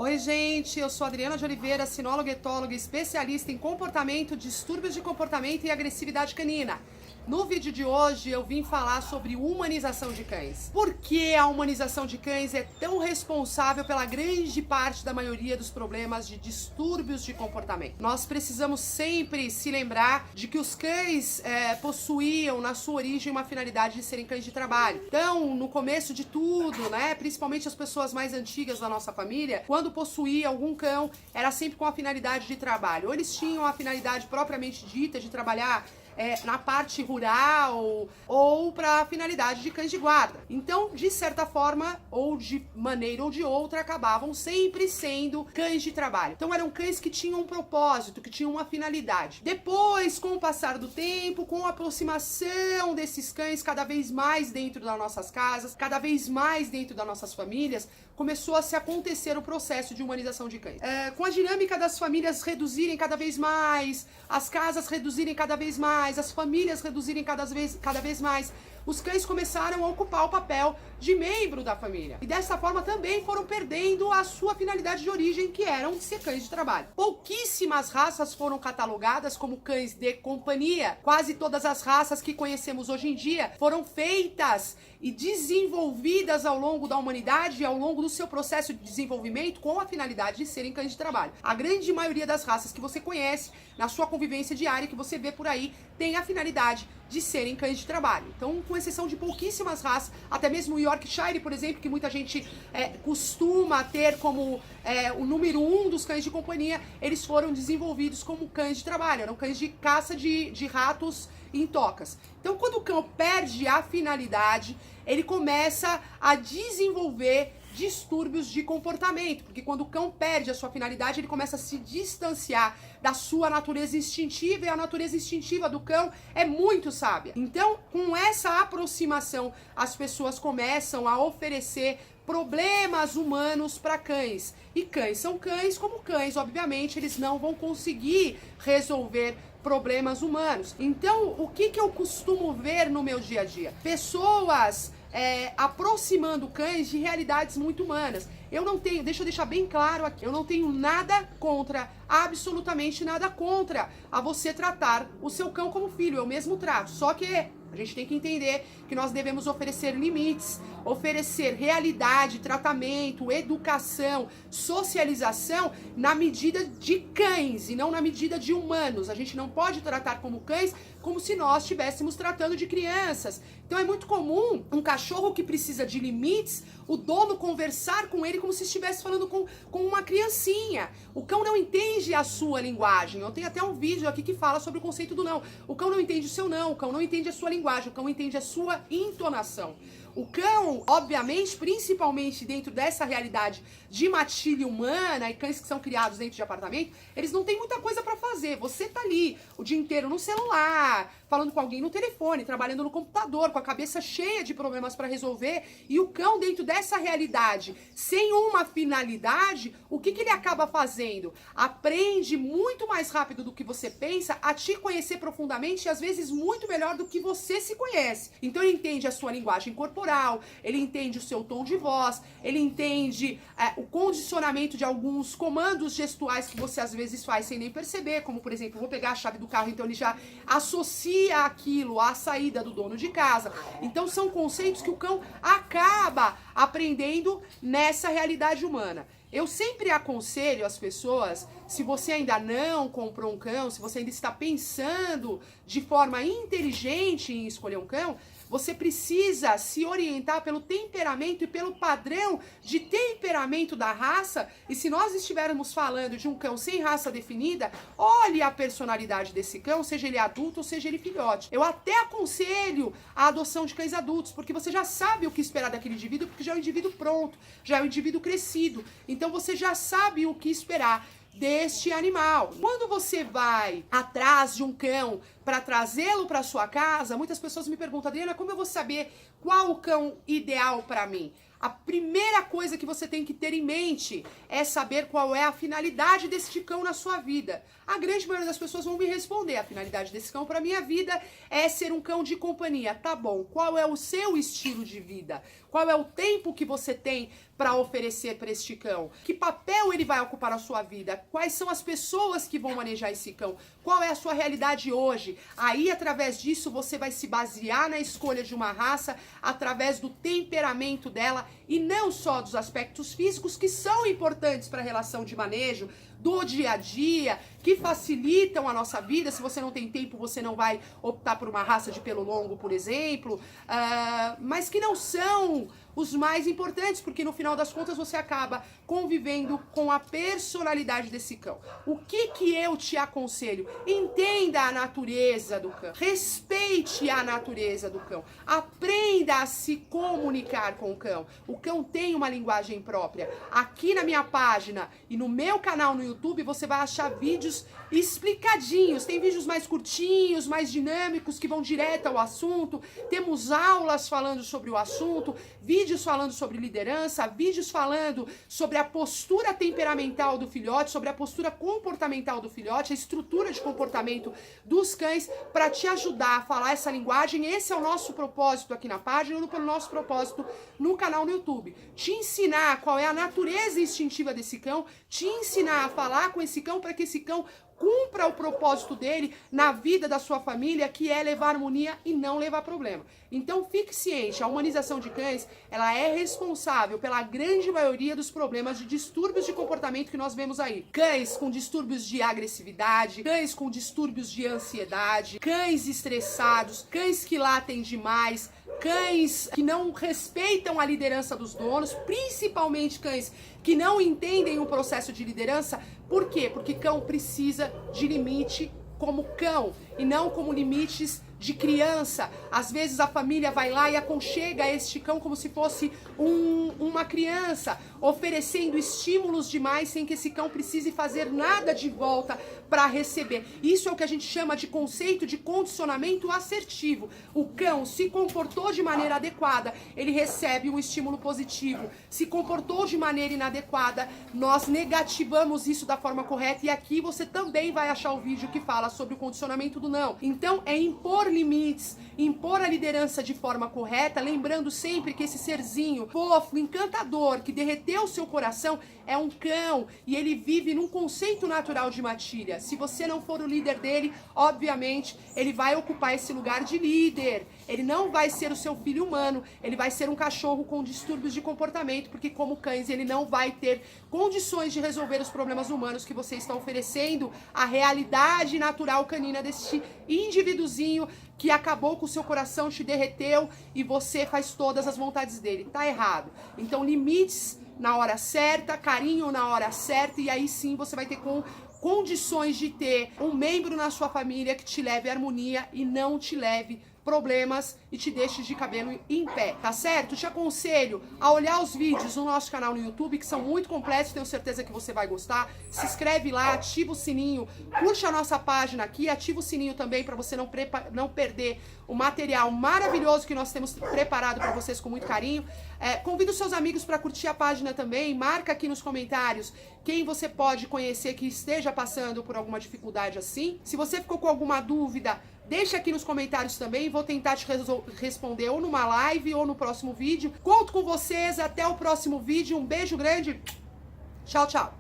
Oi, gente, eu sou Adriana de Oliveira, sinóloga, etóloga, especialista em comportamento, distúrbios de comportamento e agressividade canina. No vídeo de hoje eu vim falar sobre humanização de cães. Por que a humanização de cães é tão responsável pela grande parte da maioria dos problemas de distúrbios de comportamento? Nós precisamos sempre se lembrar de que os cães possuíam na sua origem uma finalidade de serem cães de trabalho. Então, no começo de tudo, né, principalmente as pessoas mais antigas da nossa família, quando possuía algum cão, era sempre com a finalidade de trabalho. Ou eles tinham a finalidade propriamente dita de trabalhar na parte rural ou para a finalidade de cães de guarda. Então, de certa forma, ou de maneira ou de outra, acabavam sempre sendo cães de trabalho. Então, eram cães que tinham um propósito, que tinham uma finalidade. Depois, com o passar do tempo, com a aproximação desses cães cada vez mais dentro das nossas casas, cada vez mais dentro das nossas famílias, começou a se acontecer o processo de humanização de cães. Com a dinâmica das famílias reduzirem cada vez mais, as casas reduzirem cada vez mais, as famílias reduzirem cada vez mais, os cães começaram a ocupar o papel de membro da família. E dessa forma também foram perdendo a sua finalidade de origem, que eram de ser cães de trabalho. Pouquíssimas raças foram catalogadas como cães de companhia. Quase todas as raças que conhecemos hoje em dia foram feitas e desenvolvidas ao longo da humanidade e ao longo do seu processo de desenvolvimento com a finalidade de serem cães de trabalho. A grande maioria das raças que você conhece na sua convivência diária, que você vê por aí, tem a finalidade de serem cães de trabalho. Então, com exceção de pouquíssimas raças, até mesmo o Yorkshire, por exemplo, que muita gente costuma ter como o número 1 dos cães de companhia, eles foram desenvolvidos como cães de trabalho, eram cães de caça de ratos em tocas. Então, quando o cão perde a finalidade, ele começa a desenvolver distúrbios de comportamento, porque quando o cão perde a sua finalidade, ele começa a se distanciar da sua natureza instintiva, e a natureza instintiva do cão é muito sábia. Então, com essa aproximação, as pessoas começam a oferecer problemas humanos para cães. E cães são cães, como cães, obviamente, eles não vão conseguir resolver problemas humanos. Então, o que eu costumo ver no meu dia a dia? Pessoas aproximando cães de realidades muito humanas. Eu não tenho, deixa eu deixar bem claro aqui, eu não tenho nada contra, absolutamente nada contra a você tratar o seu cão como filho, eu mesmo trato, só que a gente tem que entender que nós devemos oferecer limites, oferecer realidade, tratamento, educação, socialização na medida de cães e não na medida de humanos. A gente não pode tratar como cães como se nós estivéssemos tratando de crianças. Então é muito comum um cachorro que precisa de limites, o dono conversar com ele como se estivesse falando com uma criancinha. O cão não entende a sua linguagem. Eu tenho até um vídeo aqui que fala sobre o conceito do não. O cão não entende o seu não, o cão não entende a sua linguagem, o cão entende a sua entonação. O cão, obviamente, principalmente dentro dessa realidade de matilha humana e cães que são criados dentro de apartamento, eles não têm muita coisa para fazer. Você tá ali o dia inteiro no celular, falando com alguém no telefone, trabalhando no computador, com a cabeça cheia de problemas para resolver, e o cão dentro dessa realidade, sem uma finalidade, o que ele acaba fazendo? Aprende muito mais rápido do que você pensa a te conhecer profundamente e às vezes muito melhor do que você se conhece. Então ele entende a sua linguagem corporal, ele entende o seu tom de voz, ele entende o condicionamento de alguns comandos gestuais que você às vezes faz sem nem perceber, como por exemplo, vou pegar a chave do carro, então ele já associa aquilo à saída do dono de casa. Então são conceitos que o cão acaba aprendendo nessa realidade humana. Eu sempre aconselho as pessoas, se você ainda não comprou um cão, se você ainda está pensando de forma inteligente em escolher um cão, você precisa se orientar pelo temperamento e pelo padrão de temperamento da raça. E se nós estivermos falando de um cão sem raça definida, olhe a personalidade desse cão, seja ele adulto ou seja ele filhote. Eu até aconselho a adoção de cães adultos, porque você já sabe o que esperar daquele indivíduo, porque já é um indivíduo pronto, já é um indivíduo crescido. Então você já sabe o que esperar deste animal. Quando você vai atrás de um cão para trazê-lo para sua casa, muitas pessoas me perguntam: Adriana, como eu vou saber qual o cão ideal para mim? A primeira coisa que você tem que ter em mente é saber qual é a finalidade desse cão na sua vida. A grande maioria das pessoas vão me responder: a finalidade desse cão para minha vida é ser um cão de companhia. Tá bom, qual é o seu estilo de vida? Qual é o tempo que você tem para oferecer para este cão? Que papel ele vai ocupar na sua vida? Quais são as pessoas que vão manejar esse cão? Qual é a sua realidade hoje? Aí, através disso, você vai se basear na escolha de uma raça através do temperamento dela e não só dos aspectos físicos que são importantes para a relação de manejo, do dia a dia, que facilitam a nossa vida. Se você não tem tempo, você não vai optar por uma raça de pelo longo, por exemplo, mas que não são os mais importantes, porque no final das contas você acaba convivendo com a personalidade desse cão. O que eu te aconselho? Entenda a natureza do cão, respeite a natureza do cão, aprenda a se comunicar com o cão. O cão tem uma linguagem própria. Aqui na minha página e no meu canal no YouTube você vai achar vídeos explicadinhos. Tem vídeos mais curtinhos, mais dinâmicos, que vão direto ao assunto. Temos aulas falando sobre o assunto, vídeos falando sobre liderança, vídeos falando sobre a postura temperamental do filhote, sobre a postura comportamental do filhote, a estrutura de comportamento dos cães, para te ajudar a falar essa linguagem. Esse é o nosso propósito aqui na página, ou pelo nosso propósito no canal no YouTube. Te ensinar qual é a natureza instintiva desse cão, te ensinar a falar com esse cão para que esse cão cumpra o propósito dele na vida da sua família, que é levar harmonia e não levar problema. Então fique ciente, a humanização de cães, ela é responsável pela grande maioria dos problemas de distúrbios de comportamento que nós vemos aí. Cães com distúrbios de agressividade, cães com distúrbios de ansiedade, cães estressados, cães que latem demais, cães que não respeitam a liderança dos donos, principalmente cães que não entendem o processo de liderança. Por quê? Porque cão precisa de limite como cão e não como limites de criança. Às vezes a família vai lá e aconchega este cão como se fosse uma criança, oferecendo estímulos demais sem que esse cão precise fazer nada de volta para receber. Isso é o que a gente chama de conceito de condicionamento assertivo. O cão se comportou de maneira adequada, ele recebe um estímulo positivo. Se comportou de maneira inadequada, nós negativamos isso da forma correta, e aqui você também vai achar o vídeo que fala sobre o condicionamento do não. Então é impor limites, impor a liderança de forma correta, lembrando sempre que esse serzinho fofo, encantador, que derreteu o seu coração, é um cão e ele vive num conceito natural de matilha. Se você não for o líder dele, obviamente, ele vai ocupar esse lugar de líder. Ele não vai ser o seu filho humano, ele vai ser um cachorro com distúrbios de comportamento, porque como cães ele não vai ter condições de resolver os problemas humanos que você está oferecendo, a realidade natural canina deste indivíduozinho que acabou com o seu coração, te derreteu e você faz todas as vontades dele. Tá errado. Então limites na hora certa, carinho na hora certa, e aí sim você vai ter condições de ter um membro na sua família que te leve harmonia e não te leve problemas e te deixe de cabelo em pé, tá certo? Te aconselho a olhar os vídeos no nosso canal no YouTube, que são muito completos, tenho certeza que você vai gostar. Se inscreve lá, ativa o sininho, curte a nossa página aqui, ativa o sininho também para você não perder o material maravilhoso que nós temos preparado para vocês com muito carinho. Convido seus amigos para curtir a página também, marca aqui nos comentários quem você pode conhecer que esteja passando por alguma dificuldade assim. Se você ficou com alguma dúvida, deixa aqui nos comentários também, vou tentar te responder ou numa live ou no próximo vídeo. Conto com vocês, até o próximo vídeo, um beijo grande, tchau, tchau!